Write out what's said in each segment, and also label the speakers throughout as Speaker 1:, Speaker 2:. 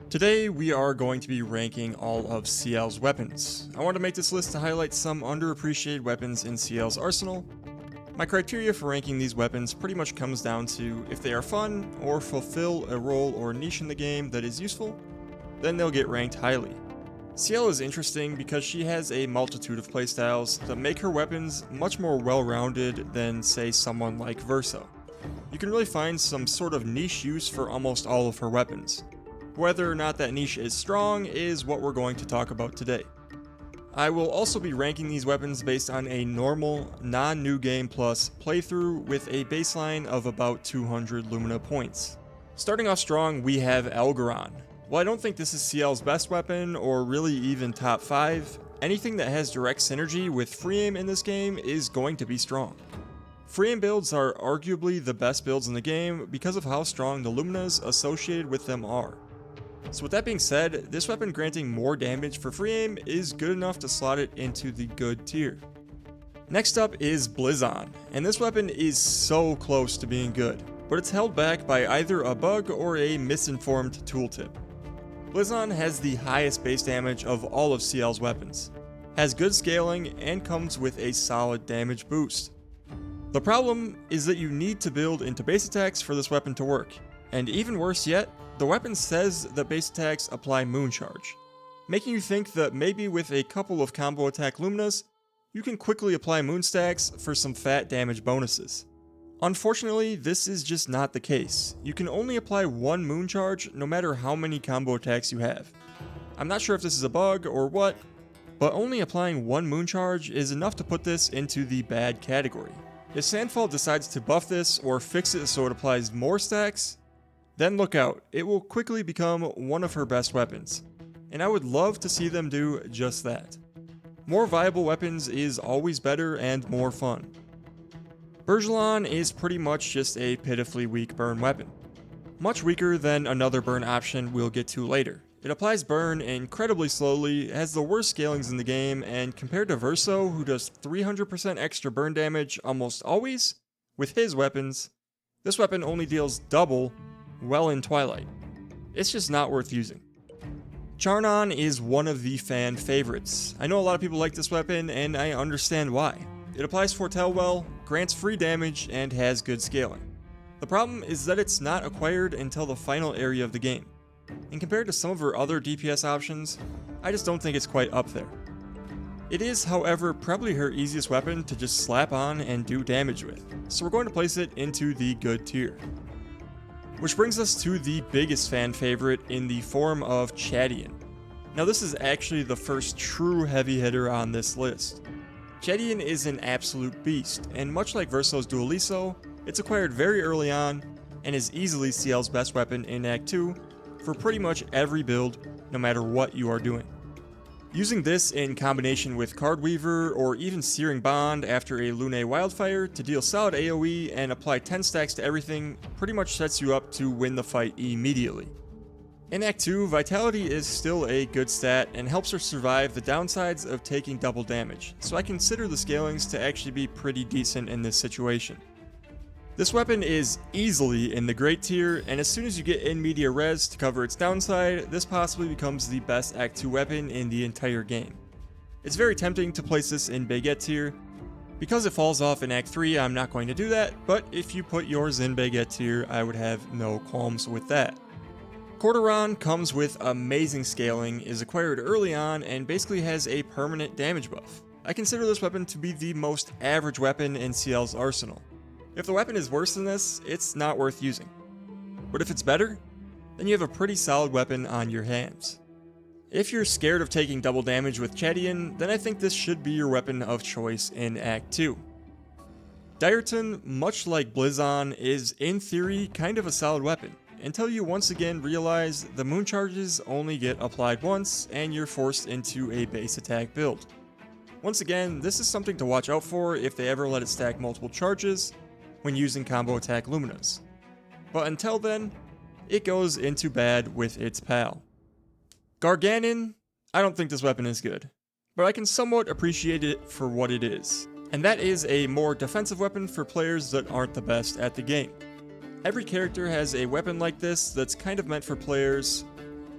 Speaker 1: Today we are going to be ranking all of Sciel's weapons. I want to make this list to highlight some underappreciated weapons in Sciel's arsenal. My criteria for ranking these weapons pretty much comes down to if they are fun or fulfill a role or niche in the game that is useful, then they'll get ranked highly. Sciel is interesting because she has a multitude of playstyles that make her weapons much more well-rounded than, say, someone like Verso. You can really find some sort of niche use for almost all of her weapons. Whether or not that niche is strong is what we're going to talk about today. I will also be ranking these weapons based on a normal, non-New Game Plus playthrough with a baseline of about 200 Lumina points. Starting off strong, we have Algueron. While I don't think this is Sciel's best weapon, or really even top 5, anything that has direct synergy with free aim in this game is going to be strong. Free aim builds are arguably the best builds in the game because of how strong the Luminas associated with them are. So with that being said, this weapon granting more damage for free aim is good enough to slot it into the good tier. Next up is Blizzon, and this weapon is so close to being good, but it's held back by either a bug or a misinformed tooltip. Blizzon has the highest base damage of all of Sciel's weapons, has good scaling, and comes with a solid damage boost. The problem is that you need to build into base attacks for this weapon to work, and even worse yet, the weapon says that base attacks apply Moon Charge, making you think that maybe with a couple of combo attack Luminas, you can quickly apply Moon Stacks for some fat damage bonuses. Unfortunately, this is just not the case. You can only apply one Moon Charge no matter how many combo attacks you have. I'm not sure if this is a bug or what, but only applying one Moon Charge is enough to put this into the bad category. If Sandfall decides to buff this or fix it so it applies more stacks, then look out, it will quickly become one of her best weapons, and I would love to see them do just that. More viable weapons is always better and more fun. Bourgelon is pretty much just a pitifully weak burn weapon. Much weaker than another burn option we'll get to later. It applies burn incredibly slowly, has the worst scalings in the game, and compared to Verso, who does 300% extra burn damage almost always with his weapons, this weapon only deals double well in Twilight. It's just not worth using. Charnon is one of the fan favorites. I know a lot of people like this weapon, and I understand why. It applies Foretell well, grants free damage, and has good scaling. The problem is that it's not acquired until the final area of the game, and compared to some of her other DPS options, I just don't think it's quite up there. It is, however, probably her easiest weapon to just slap on and do damage with, so we're going to place it into the good tier. Which brings us to the biggest fan favorite in the form of Chation. Now this is actually the first true heavy hitter on this list. Chation is an absolute beast, and much like Verso's Dualiso, it's acquired very early on, and is easily Sciel's best weapon in Act 2 for pretty much every build, no matter what you are doing. Using this in combination with Cardweaver or even Searing Bond after a Lune Wildfire to deal solid AoE and apply 10 stacks to everything pretty much sets you up to win the fight immediately. In Act 2, Vitality is still a good stat and helps her survive the downsides of taking double damage, so I consider the scalings to actually be pretty decent in this situation. This weapon is easily in the great tier, and as soon as you get in media res to cover its downside, this possibly becomes the best Act 2 weapon in the entire game. It's very tempting to place this in Baguette tier. Because it falls off in Act 3, I'm not going to do that, but if you put yours in Baguette tier, I would have no qualms with that. Corderon comes with amazing scaling, is acquired early on, and basically has a permanent damage buff. I consider this weapon to be the most average weapon in Sciel's arsenal. If the weapon is worse than this, it's not worth using. But if it's better, then you have a pretty solid weapon on your hands. If you're scared of taking double damage with Chation, then I think this should be your weapon of choice in Act 2. Direton, much like Blizzon, is in theory kind of a solid weapon, until you once again realize the Moon Charges only get applied once and you're forced into a base attack build. Once again, this is something to watch out for if they ever let it stack multiple charges when using combo attack Luminas. But until then, it goes into bad with its pal. Garganon, I don't think this weapon is good, but I can somewhat appreciate it for what it is, and that is a more defensive weapon for players that aren't the best at the game. Every character has a weapon like this that's kind of meant for players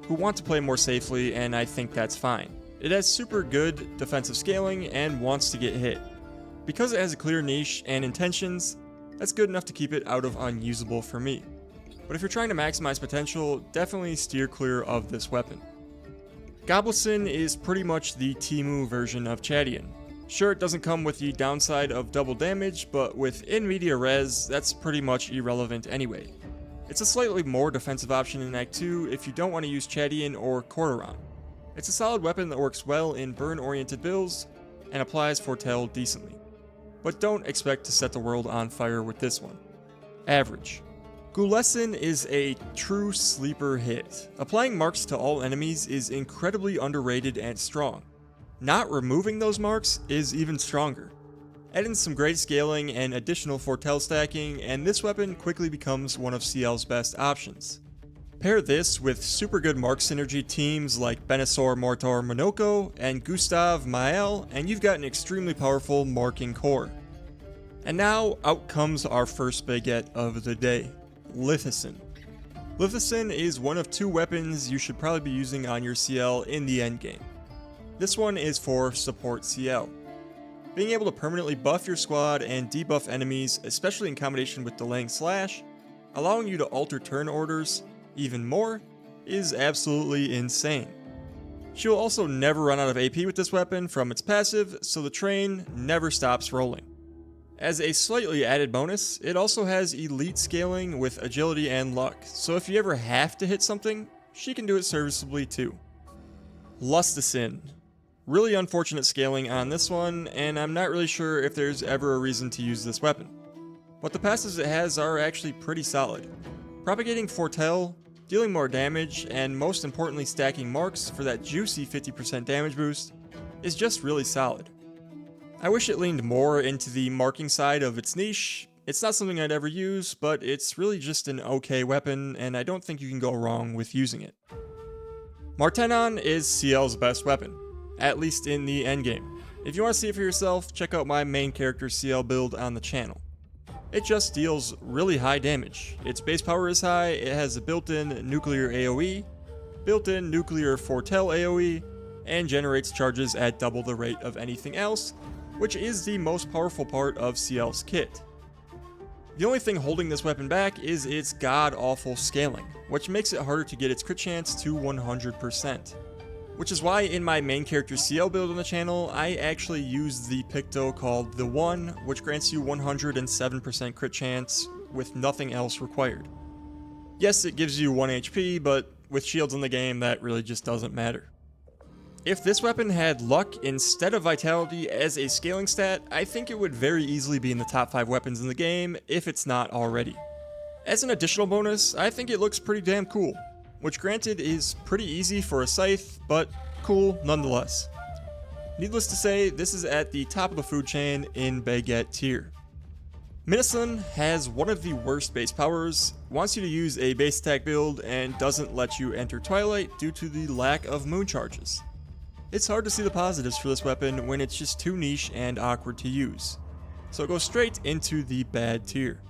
Speaker 1: who want to play more safely, and I think that's fine. It has super good defensive scaling and wants to get hit. Because it has a clear niche and intentions, that's good enough to keep it out of unusable for me. But if you're trying to maximize potential, definitely steer clear of this weapon. Gobluson is pretty much the Timu version of Chation. Sure, it doesn't come with the downside of double damage, but with in media res, that's pretty much irrelevant anyway. It's a slightly more defensive option in Act 2 if you don't want to use Chation or Corderon. It's a solid weapon that works well in burn-oriented builds and applies Foretell decently. But don't expect to set the world on fire with this one. Average. Guleson is a true sleeper hit. Applying marks to all enemies is incredibly underrated and strong. Not removing those marks is even stronger. Add in some great scaling and additional Foretell stacking, and this weapon quickly becomes one of Sciel's best options. Pair this with super good mark synergy teams like Benisor Mortor Monoko and Gustav Mael, and you've got an extremely powerful marking core. And now, out comes our first baguette of the day. Litheson. Litheson is one of two weapons you should probably be using on your Sciel in the endgame. This one is for support Sciel. Being able to permanently buff your squad and debuff enemies, especially in combination with delaying slash, allowing you to alter turn orders even more, is absolutely insane. She will also never run out of AP with this weapon from its passive, so the train never stops rolling. As a slightly added bonus, it also has elite scaling with agility and luck, so if you ever have to hit something, she can do it serviceably too. Lusteson. Really unfortunate scaling on this one, and I'm not really sure if there's ever a reason to use this weapon. But the passives it has are actually pretty solid. Propagating Foretell, dealing more damage, and most importantly stacking marks for that juicy 50% damage boost is just really solid. I wish it leaned more into the marking side of its niche. It's not something I'd ever use, but it's really just an okay weapon, and I don't think you can go wrong with using it. Martenon is Sciel's best weapon, at least in the endgame. If you want to see it for yourself, check out my main character Sciel build on the channel. It just deals really high damage. Its base power is high, it has a built-in nuclear AoE, built-in nuclear Foretell AoE, and generates charges at double the rate of anything else, which is the most powerful part of Sciel's kit. The only thing holding this weapon back is its god-awful scaling, which makes it harder to get its crit chance to 100%. Which is why in my main character Sciel build on the channel, I actually use the Picto called the One, which grants you 107% crit chance with nothing else required. Yes, it gives you 1 HP, but with shields in the game, that really just doesn't matter. If this weapon had luck instead of vitality as a scaling stat, I think it would very easily be in the top 5 weapons in the game, if it's not already. As an additional bonus, I think it looks pretty damn cool, which granted is pretty easy for a scythe, but cool nonetheless. Needless to say, this is at the top of the food chain in baguette tier. Minason has one of the worst base powers, wants you to use a base attack build, and doesn't let you enter Twilight due to the lack of moon charges. It's hard to see the positives for this weapon when it's just too niche and awkward to use, so it goes straight into the bad tier.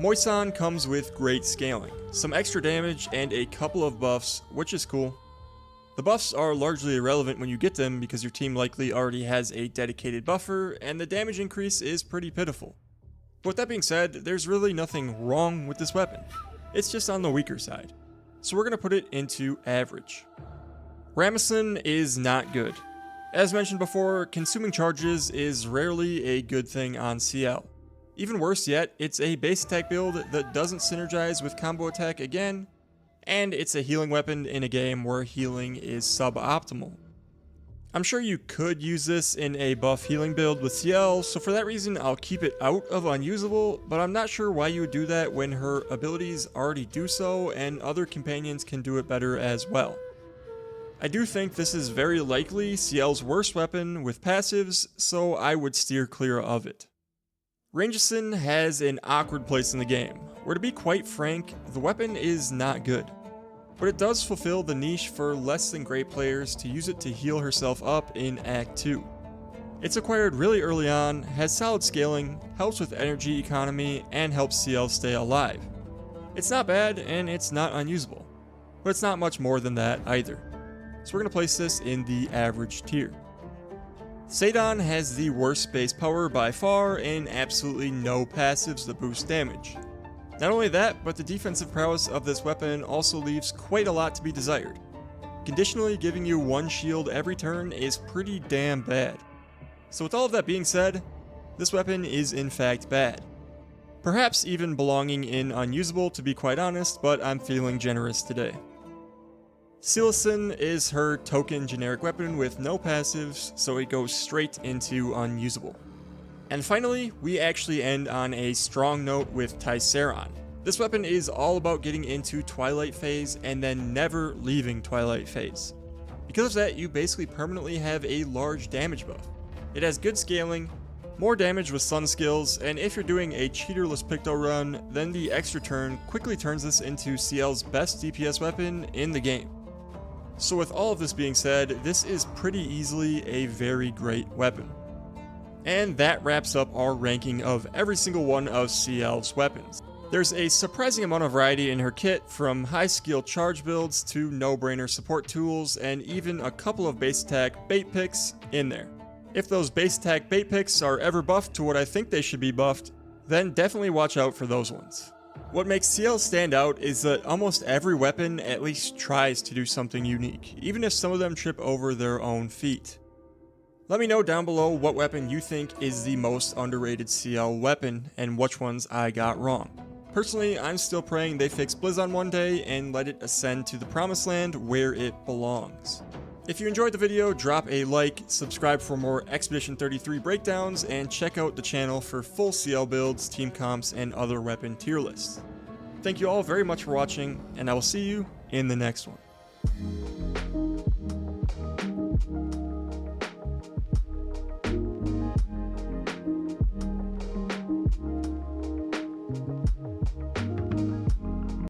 Speaker 1: Moisson comes with great scaling, some extra damage, and a couple of buffs, which is cool. The buffs are largely irrelevant when you get them because your team likely already has a dedicated buffer, and the damage increase is pretty pitiful. But with that being said, there's really nothing wrong with this weapon. It's just on the weaker side, so we're going to put it into average. Ramasson is not good. As mentioned before, consuming charges is rarely a good thing on Sciel. Even worse yet, it's a base attack build that doesn't synergize with combo attack again, and it's a healing weapon in a game where healing is suboptimal. I'm sure you could use this in a buff healing build with Sciel, so for that reason I'll keep it out of unusable, but I'm not sure why you would do that when her abilities already do so and other companions can do it better as well. I do think this is very likely Sciel's worst weapon with passives, so I would steer clear of it. Rangeson has an awkward place in the game, where to be quite frank, the weapon is not good. But it does fulfill the niche for less than great players to use it to heal herself up in Act 2. It's acquired really early on, has solid scaling, helps with energy economy, and helps Sciel stay alive. It's not bad, and it's not unusable. but it's not much more than that either. So we're going to place this in the average tier. Sadon has the worst base power by far and absolutely no passives that boost damage. Not only that, but the defensive prowess of this weapon also leaves quite a lot to be desired. Conditionally giving you 1 shield every turn is pretty damn bad. So with all of that being said, this weapon is in fact bad. Perhaps even belonging in unusable to be quite honest, but I'm feeling generous today. Scielson is her token generic weapon with no passives, so it goes straight into unusable. And finally, we actually end on a strong note with Tisseron. This weapon is all about getting into Twilight Phase and then never leaving Twilight Phase. Because of that, you basically permanently have a large damage buff. It has good scaling, more damage with Sun skills, and if you're doing a cheaterless Picto run, then the extra turn quickly turns this into Sciel's best DPS weapon in the game. So with all of this being said, this is pretty easily a very great weapon. And that wraps up our ranking of every single one of Sciel's weapons. There's a surprising amount of variety in her kit, from high skill charge builds to no-brainer support tools, and even a couple of base attack bait picks in there. If those base attack bait picks are ever buffed to what I think they should be buffed, then definitely watch out for those ones. What makes Sciel stand out is that almost every weapon at least tries to do something unique, even if some of them trip over their own feet. Let me know down below what weapon you think is the most underrated Sciel weapon and which ones I got wrong. Personally, I'm still praying they fix Blizzon one day and let it ascend to the promised land where it belongs. If you enjoyed the video, drop a like, subscribe for more Expedition 33 breakdowns, and check out the channel for full Sciel builds, team comps, and other weapon tier lists. Thank you all very much for watching, and I will see you in the next one.